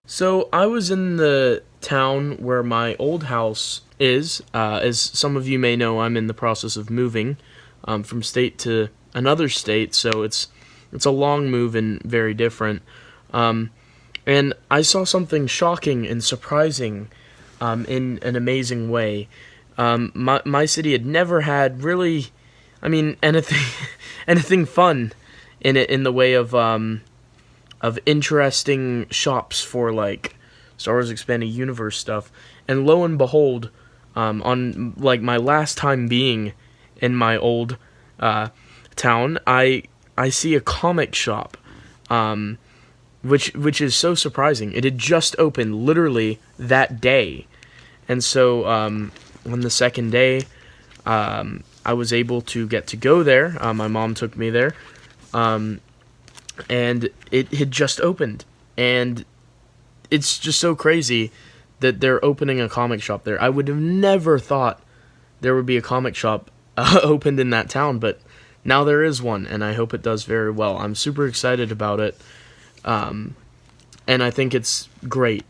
So I was in the town where my old house is. As some of you may know, I'm in the process of moving from state to another state, so it's a long move and very different. And I saw something shocking and surprising in an amazing way. My city had never had really, anything anything fun in it in the way of interesting shops for like Star Wars Expanded Universe stuff. And lo and behold, on like my last time being in my old town, I see a comic shop, which is so surprising. It had just opened literally that day, and so on the second day, I was able to get to go there. My mom took me there. And it had just opened, and it's just so crazy that they're opening a comic shop there. I would have never thought there would be a comic shop opened in that town, but now there is one, and I hope it does very well. I'm super excited about it, and I think it's great,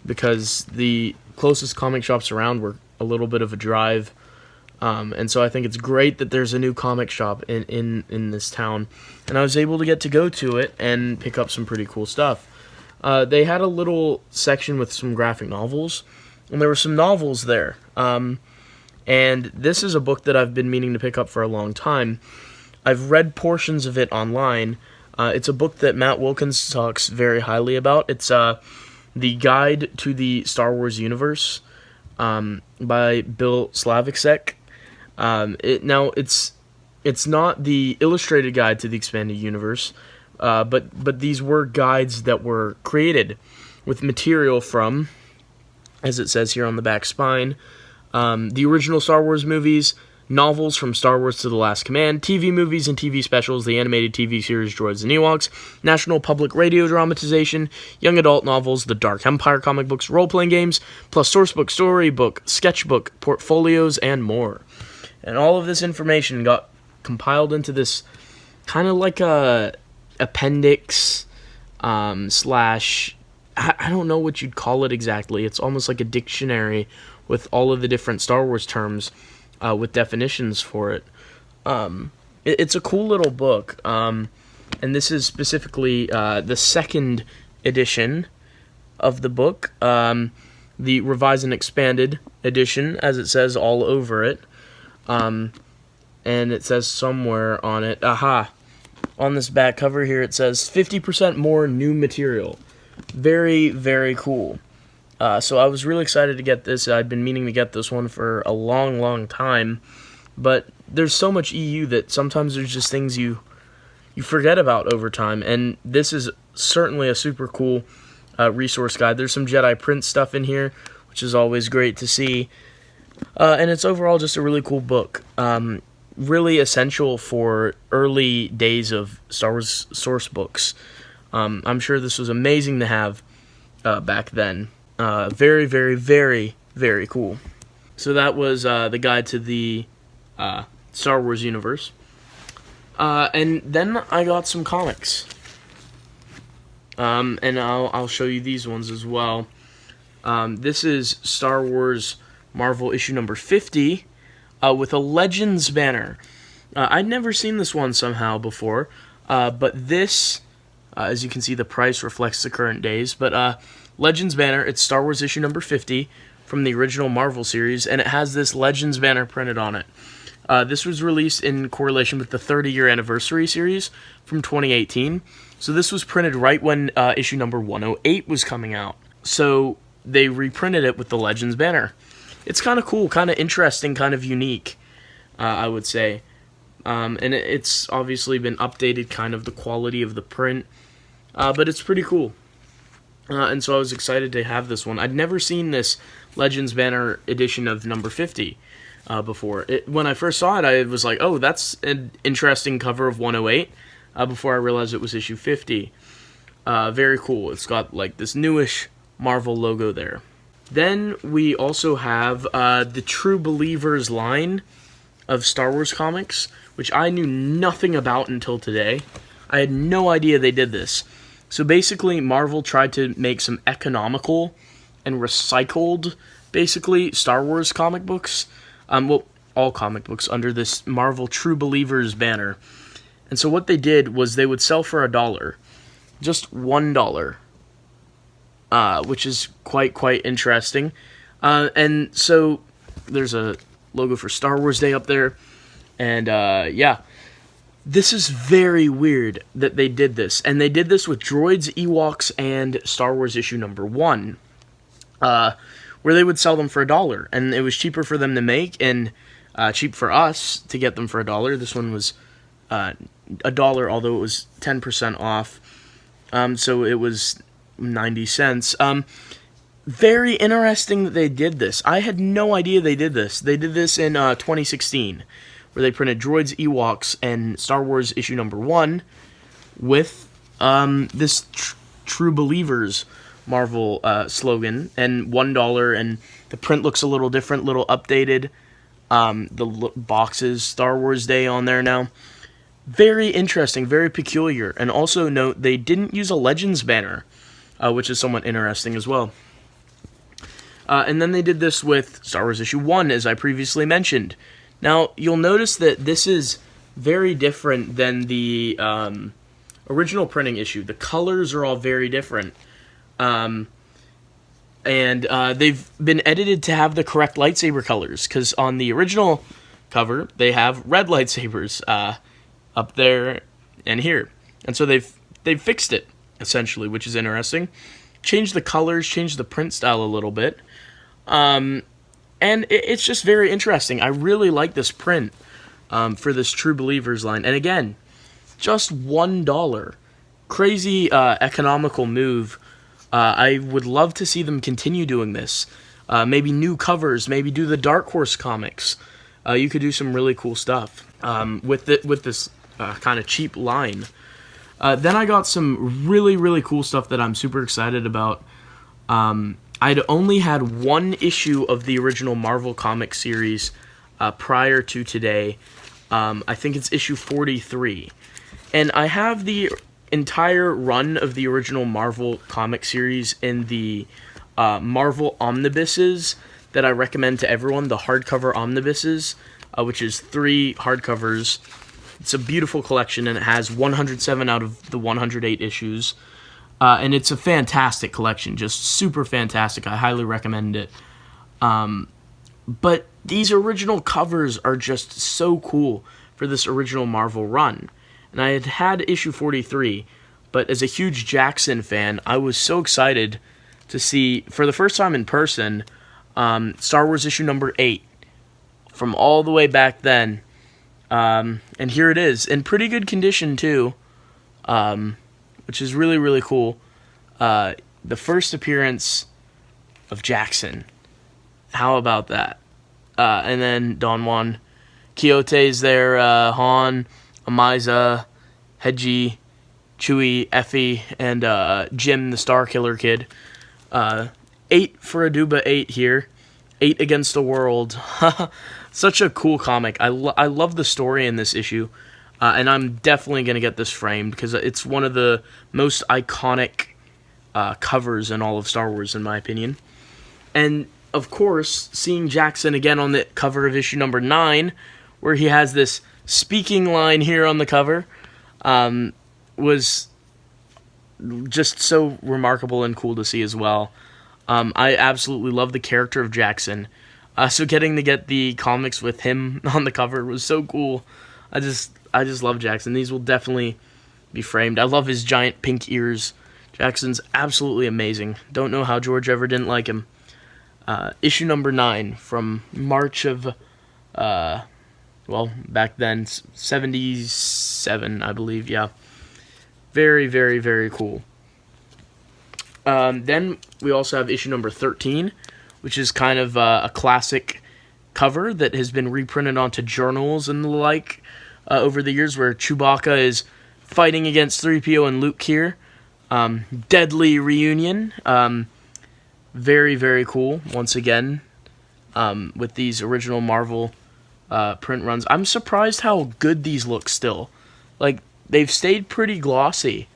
because the closest comic shops around were a little bit of a drive. And so I think it's great that there's a new comic shop in this town, and I was able to get to go to it and pick up some pretty cool stuff. They had a little section with some graphic novels, and there were some novels there. And this is a book that I've been meaning to pick up for a long time. I've read portions of it online. It's a book that Matt Wilkins talks very highly about. It's The Guide to the Star Wars Universe by Bill Slavicsek. It's not the illustrated guide to the expanded universe, but these were guides that were created with material from, as it says here on the back spine, the original Star Wars movies, novels from Star Wars to The Last Command, TV movies and TV specials, the animated TV series Droids and Ewoks, National Public Radio dramatization, young adult novels, the Dark Empire comic books, role-playing games, plus sourcebook, storybook, sketchbook, portfolios, and more. And all of this information got compiled into this kind of like a appendix slash, I don't know what you'd call it exactly. It's almost like a dictionary with all of the different Star Wars terms with definitions for it. It's a cool little book, and this is specifically the second edition of the book, the revised and expanded edition, as it says all over it. And it says somewhere on it, on this back cover here, it says 50% more new material. Very, very cool. So I was really excited to get this. I'd been meaning to get this one for a long, long time, but there's so much EU that sometimes there's just things you forget about over time, and this is certainly a super cool resource guide. There's some Jedi Prince stuff in here, which is always great to see. And it's overall just a really cool book. Really essential for early days of Star Wars source books. I'm sure this was amazing to have back then. Very, very, very, very cool. So that was the guide to the Star Wars universe. And then I got some comics. And I'll show you these ones as well. This is Star Wars Marvel issue number 50 with a Legends banner. I'd never seen this one somehow before, but this, as you can see, the price reflects the current days, but Legends banner, it's Star Wars issue number 50 from the original Marvel series, and it has this Legends banner printed on it. This was released in correlation with the 30-year anniversary series from 2018, so this was printed right when issue number 108 was coming out. So they reprinted it with the Legends banner. It's kind of cool, kind of interesting, kind of unique, I would say. And it's obviously been updated, kind of the quality of the print, but it's pretty cool. And so I was excited to have this one. I'd never seen this Legends banner edition of number 50 before. When I first saw it, I was like, oh, that's an interesting cover of 108, before I realized it was issue 50. Very cool. It's got like this newish Marvel logo there. Then we also have the True Believers line. of Star Wars comics, which I knew nothing about until today. I had no idea they did this. So basically, Marvel tried to make some economical and recycled, basically, Star Wars comic books. Well, all comic books under this Marvel True Believers banner. And so what they did was they would sell for $1. Just $1. Which is quite interesting. And so there's a logo for Star Wars Day up there. And yeah, this is very weird that they did this. And they did this with Droids, Ewoks, and Star Wars issue number 1. Where they would sell them for $1. And it was cheaper for them to make and cheap for us to get them for $1. This one was $1, although it was 10% off. So it was 90 cents. Very interesting that they did this. I had no idea they did this. They did this in 2016, where they printed Droids, Ewoks, and Star Wars issue number 1 with this True Believers Marvel slogan and $1, and the print looks a little different, little updated. The boxes, Star Wars Day on there now. Very interesting, very peculiar. And also note, they didn't use a Legends banner, which is somewhat interesting as well. And then they did this with Star Wars issue 1, as I previously mentioned. Now, you'll notice that this is very different than the original printing issue. The colors are all very different. And they've been edited to have the correct lightsaber colors, because on the original cover, they have red lightsabers up there and here. And so they've fixed it, essentially, which is interesting. Changed the colors, changed the print style a little bit. And it's just very interesting. I really like this print for this True Believers line. And again, just $1. Crazy economical move. I would love to see them continue doing this. Maybe new covers, maybe do the Dark Horse comics. You could do some really cool stuff with this kind of cheap line. Then I got some really cool stuff that I'm super excited about. I'd only had one issue of the original Marvel comic series prior to today. I think it's issue 43. And I have the entire run of the original Marvel comic series in the Marvel omnibuses that I recommend to everyone, the hardcover omnibuses, which is 3 hardcovers. It's a beautiful collection, and it has 107 out of the 108 issues. And it's a fantastic collection, just super fantastic. I highly recommend it. But these original covers are just so cool for this original Marvel run. And I had issue 43, but as a huge Jackson fan, I was so excited to see, for the first time in person, Star Wars issue number 8 from all the way back then. And here it is, in pretty good condition too, which is really cool. The first appearance of Jackson. How about that? And then Don Juan Quixote's there, Han, Amaza, Hedgie, Chewie, Effie, and Jim, the Star Killer kid. 8 for Aduba 8 here. 8 against the world. Such a cool comic. I love the story in this issue. And I'm definitely going to get this framed because it's one of the most iconic covers in all of Star Wars, in my opinion. And, of course, seeing Jackson again on the cover of issue number 9, where he has this speaking line here on the cover, was just so remarkable and cool to see as well. I absolutely love the character of Jackson. So getting to get the comics with him on the cover was so cool. I just love Jackson. These will definitely be framed. I love his giant pink ears. Jackson's absolutely amazing. Don't know how George ever didn't like him. Issue number 9 from March of, back then, 77, I believe, yeah. Very cool. Then we also have issue number 13, which is kind of a classic cover that has been reprinted onto journals and the like over the years, where Chewbacca is fighting against 3PO and Luke here. Deadly reunion. Very cool, once again, with these original Marvel print runs. I'm surprised how good these look still. Like, they've stayed pretty glossy,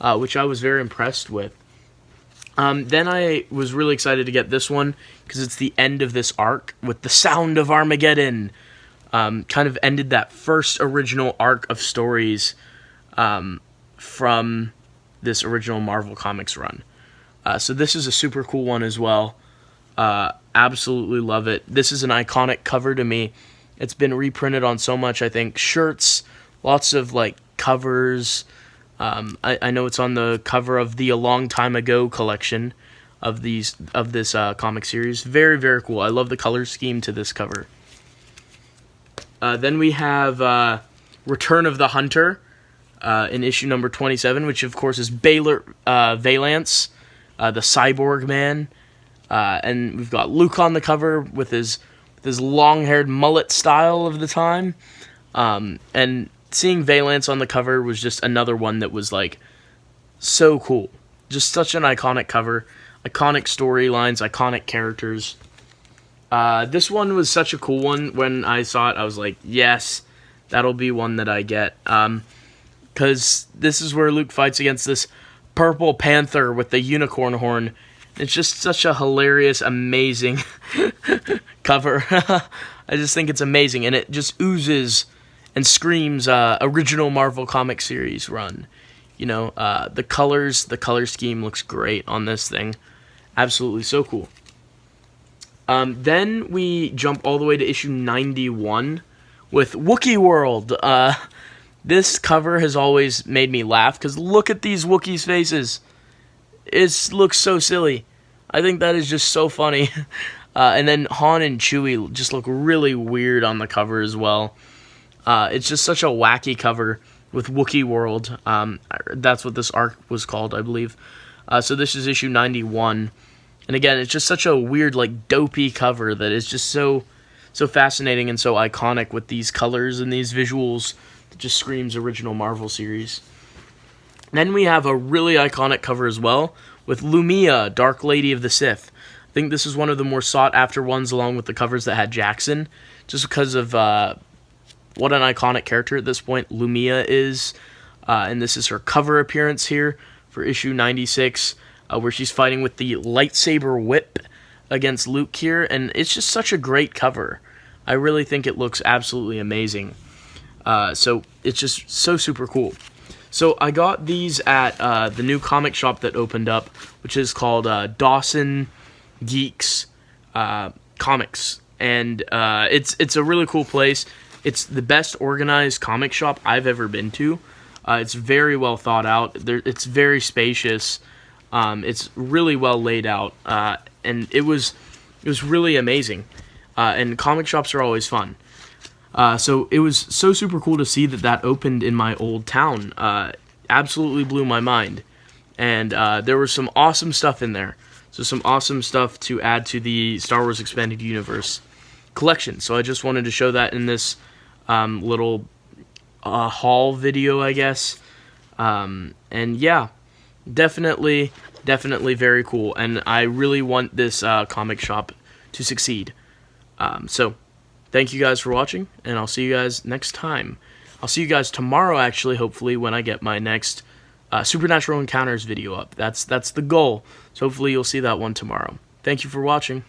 which I was very impressed with. Then I was really excited to get this one because it's the end of this arc with the Sound of Armageddon. Kind of ended that first original arc of stories from this original Marvel Comics run. So this is a super cool one as well. Absolutely love it. This is an iconic cover to me. It's been reprinted on so much, I think, shirts, lots of like covers. I know it's on the cover of the A Long Time Ago collection of this comic series. Very, very cool. I love the color scheme to this cover. Then we have Return of the Hunter in issue number 27, which of course is Valance, the Cyborg Man. And we've got Luke on the cover with his long-haired mullet style of the time. And seeing Valance on the cover was just another one that was like so cool. Just such an iconic cover, iconic storylines, iconic characters. This one was such a cool one. When I saw it, I was like, yes, that'll be one that I get. Because this is where Luke fights against this purple panther with the unicorn horn. It's just such a hilarious, amazing cover. I just think it's amazing, and it just oozes and screams original Marvel comic series run. You know, the color scheme looks great on this thing. Absolutely so cool. Then we jump all the way to issue 91 with Wookiee World. This cover has always made me laugh, because look at these Wookiees' faces. It looks so silly. I think that is just so funny. And then Han and Chewie just look really weird on the cover as well. It's just such a wacky cover with Wookiee World. That's what this arc was called, I believe. So this is issue 91. And again, it's just such a weird, like, dopey cover that is just so fascinating and so iconic with these colors and these visuals. It just screams original Marvel series. Then we have a really iconic cover as well with Lumia, Dark Lady of the Sith. I think this is one of the more sought-after ones, along with the covers that had Jackson, just because of what an iconic character at this point Lumia is. And this is her cover appearance here for issue 96, where she's fighting with the lightsaber whip against Luke here, and it's just such a great cover. I really think it looks absolutely amazing. So it's just so super cool. So I got these at the new comic shop that opened up, which is called Dawson Geeks Comics, and it's a really cool place. It's the best organized comic shop I've ever been to. It's very well thought out. It's very spacious. It's really well laid out, and it was really amazing. And comic shops are always fun. So it was so super cool to see that opened in my old town. Absolutely blew my mind. And there was some awesome stuff in there. So some awesome stuff to add to the Star Wars Expanded Universe collection. So I just wanted to show that in this little haul video, I guess. And yeah, definitely very cool. And I really want this comic shop to succeed. So thank you guys for watching, and I'll see you guys next time. I'll see you guys tomorrow, actually, hopefully, when I get my next Supernatural Encounters video up. That's the goal. So hopefully you'll see that one tomorrow. Thank you for watching.